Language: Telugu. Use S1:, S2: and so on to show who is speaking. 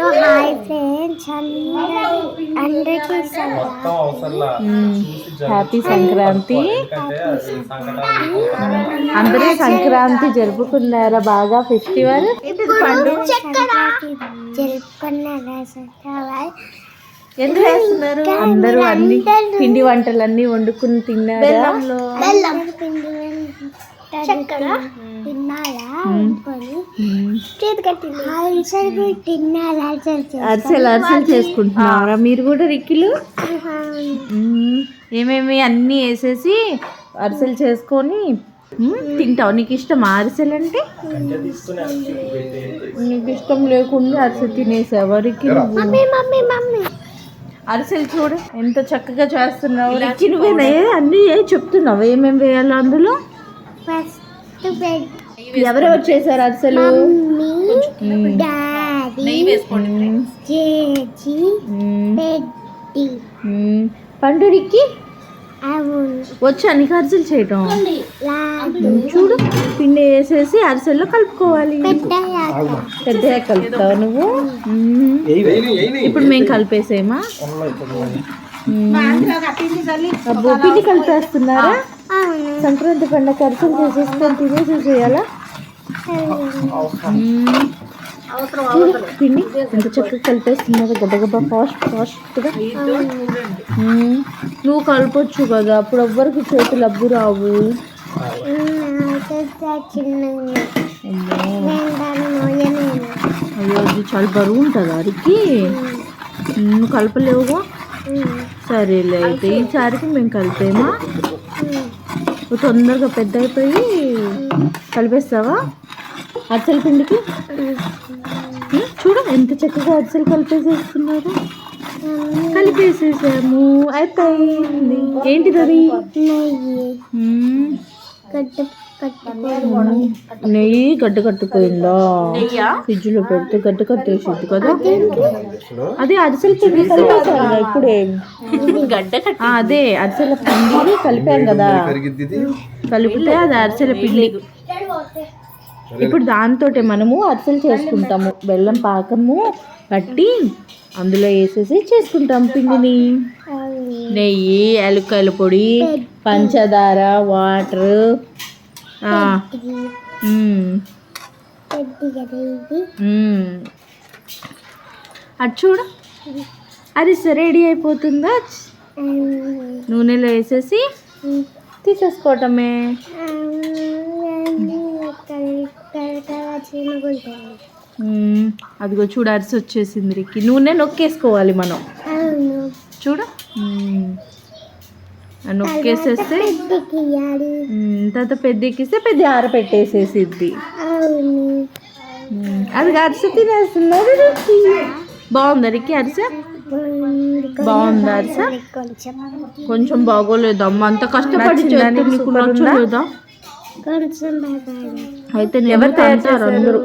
S1: హలో హాయ్ ఫ్రెండ్స్ అందరికీ
S2: హ్యాపీ సంక్రాంతి. అందరూ సంక్రాంతి జరుపుకున్నారా బాగా ఫెస్టివల్? ఎందుకు వేస్తున్నారు? అందరూ అన్ని పిండి వంటలు అన్ని వండుకుని తిన్నారా? అరిసెలు చేసుకుంటున్నారా మీరు కూడా రిక్కిలు? ఏమేమి అన్నీ వేసేసి అరిసెలు చేసుకొని తింటావు. నీకు ఇష్టం అరిసెలు అంటే? నీకు ఇష్టం లేకుండా అరిసెలు తినేసావా రిక్కిలు? అరిసెలు చూడు ఎంత చక్కగా చేస్తున్నావు రిక్కి. నువ్వేనా అన్నీ చెప్తున్నావు ఏమేమి వేయాలో అందులో? ఎవరెవరు చేశారు అరిసెలు? పండురికి వచ్చా నీకు అరిసెలు చేయటం? చూడు పిండి వేసేసి అరిసెల్లో కలుపుకోవాలి. పెద్దగా కలుపుతావు నువ్వు. ఇప్పుడు మేము కలిపేసేమా? అబ్బో పిండి కలిపేస్తున్నారా? సంక్రాంతి పండుగ అరిసెలు చేసేసుకొని తినేసి చేయాలా? పిండి ఎంత చక్కగా కలిపేస్తున్నారు గబగబా ఫాస్ట్గా. నువ్వు కలపొచ్చు కదా, అప్పుడు ఎవ్వరికి చేతులు అబ్బు రావు. అయ్యో అది చాలా బరువు ఉంటుందా అరికి? నువ్వు కలపలేవుగా? సరేలే అయితే ఈసారికి మేము కలిపేమా? తొందరగా పెద్ద అయిపోయి కలిపేస్తావా అరిసెల పిండికి? చూడు ఎంత చక్కగా అరిసెలు కలిపేసేస్తున్నారు. కలిపేసేసాము అయిపోయింది. ఏంటిది అది? నెయ్యి గడ్డ కట్టుపోయిందా? ఫ్రిడ్జ్ లో పెడితే గడ్డ కట్టేసింది కదా. అదే అరిసెల పిండి కలిపేసాను ఇప్పుడే. అదే అరిసెల పిండి కలిపాం కదా, కలిపితే అది అరిసెల పిండి. ఇప్పుడు దాంతో మనము అరిసెలు చేసుకుంటాము. బెల్లం పాకము పట్టి అందులో వేసేసి చేసుకుంటాం పిండిని. నెయ్యి, యాలక్కాయల పొడి, పంచదార, వాటర్. అటు చూడు అరిసె రెడీ అయిపోతుందా? నూనెలో వేసేసి తీసేసుకోవటమే. అదిగో చూడు అరిసె వచ్చేసింది రికి. నూనె నొక్కేసుకోవాలి మనం. చూడు నొక్కేసేస్తే తర్వాత పెద్ద ఎక్కిస్తే పెద్ద ఆరపెట్టేసేసిద్ది. అది అరిసె తినేస్తున్నారు రికి. బాగుందా రికి అరిసె? బాగుందా అరిసె? కొంచెం బాగోలేదు అమ్మ, అంత కష్టపడి నీకు నచ్చలేదా? అయితే ఎవరు తయారు చేస్తారు అందరూ?